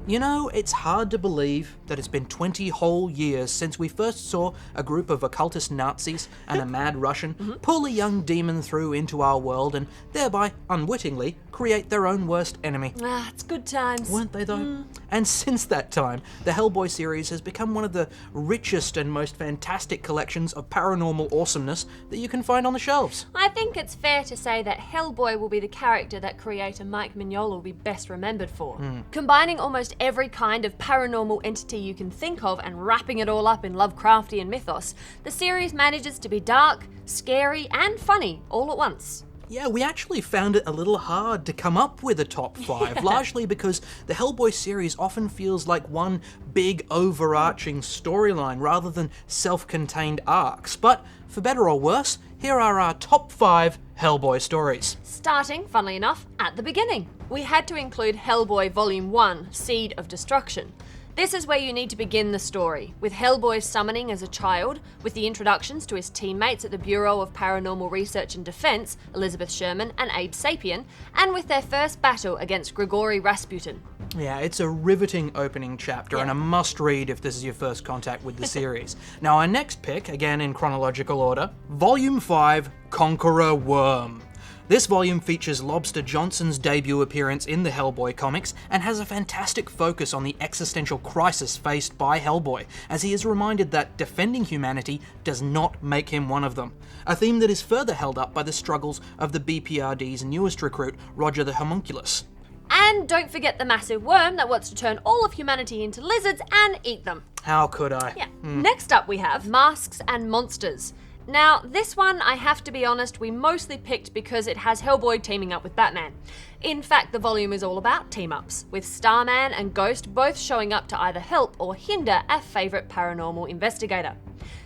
You know, it's hard to believe that it's been 20 whole years since we first saw a group of occultist Nazis and a mad Russian pull a young demon through into our world and thereby, unwittingly, create their own worst enemy. It's good times. Weren't they though? And since that time, the Hellboy series has become one of the richest and most fantastic collections of paranormal awesomeness that you can find on the shelves. I think it's fair to say that Hellboy will be the character that creator Mike Mignola will be best remembered for. Combining almost every kind of paranormal entity you can think of and wrapping it all up in Lovecraftian mythos, the series manages to be dark, scary, and funny all at once. Yeah, we actually found it a little hard to come up with a top 5, largely because the Hellboy series often feels like one big overarching storyline rather than self-contained arcs. But for better or worse, here are our top 5 Hellboy stories. Starting, funnily enough, at the beginning. We had to include Hellboy Volume 1, Seed of Destruction. This is where you need to begin the story, with Hellboy's summoning as a child, with the introductions to his teammates at the Bureau of Paranormal Research and Defense, Elizabeth Sherman and Abe Sapien, and with their first battle against Grigory Rasputin. Yeah, it's a riveting opening chapter and a must-read if this is your first contact with the series. Now, our next pick, again in chronological order, Volume 5, Conqueror Worm. This volume features Lobster Johnson's debut appearance in the Hellboy comics and has a fantastic focus on the existential crisis faced by Hellboy, as he is reminded that defending humanity does not make him one of them. A theme that is further held up by the struggles of the BPRD's newest recruit, Roger the Homunculus. And don't forget the massive worm that wants to turn all of humanity into lizards and eat them. How could I? Yeah. Next up we have Masks and Monsters. Now, this one, I have to be honest, we mostly picked because it has Hellboy teaming up with Batman. In fact, the volume is all about team-ups, with Starman and Ghost both showing up to either help or hinder our favourite paranormal investigator.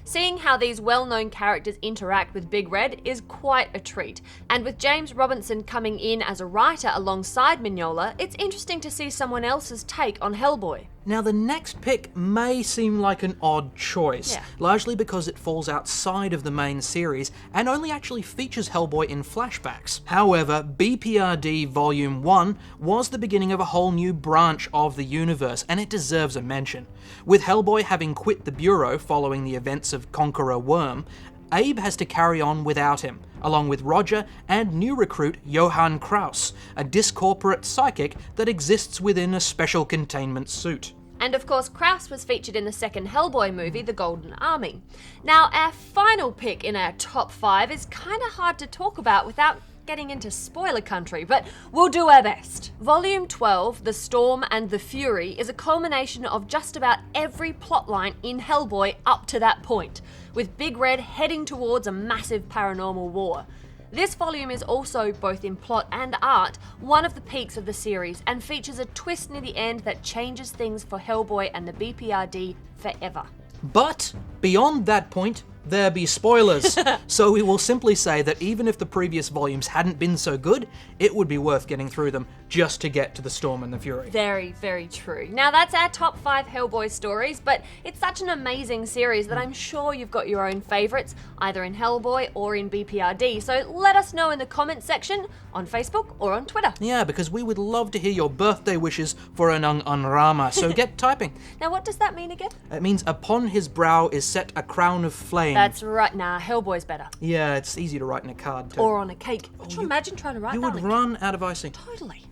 Seeing how these well-known characters interact with Big Red is quite a treat, and with James Robinson coming in as a writer alongside Mignola, it's interesting to see someone else's take on Hellboy. Now, the next pick may seem like an odd choice, largely because it falls outside of the main series and only actually features Hellboy in flashbacks. However, BPRD Volume 1 was the beginning of a whole new branch of the universe, and it deserves a mention. With Hellboy having quit the Bureau following the events of Conqueror Worm, Abe has to carry on without him, along with Roger and new recruit Johann Kraus, a discorporate psychic that exists within a special containment suit. And of course, Kraus was featured in the second Hellboy movie, The Golden Army. Now, our final pick in our top 5 is kind of hard to talk about without getting into spoiler country, but we'll do our best. Volume 12, The Storm and the Fury, is a culmination of just about every plotline in Hellboy up to that point, with Big Red heading towards a massive paranormal war. This volume is also, both in plot and art, one of the peaks of the series and features a twist near the end that changes things for Hellboy and the BPRD forever. But beyond that point, there be spoilers. So we will simply say that even if the previous volumes hadn't been so good, it would be worth getting through them just to get to the Storm and the Fury. Very, very true. Now that's our top 5 Hellboy stories, but it's such an amazing series that I'm sure you've got your own favourites, either in Hellboy or in BPRD, so let us know in the comments section on Facebook or on Twitter. Yeah, because we would love to hear your birthday wishes for Anung Unrama, so get typing. Now what does that mean again? It means upon his brow is set a crown of flame. That's right. Nah, Hellboy's better. Yeah, it's easy to write in a card too. Or on a cake. Could you imagine trying to write that? You would run out of icing. Totally.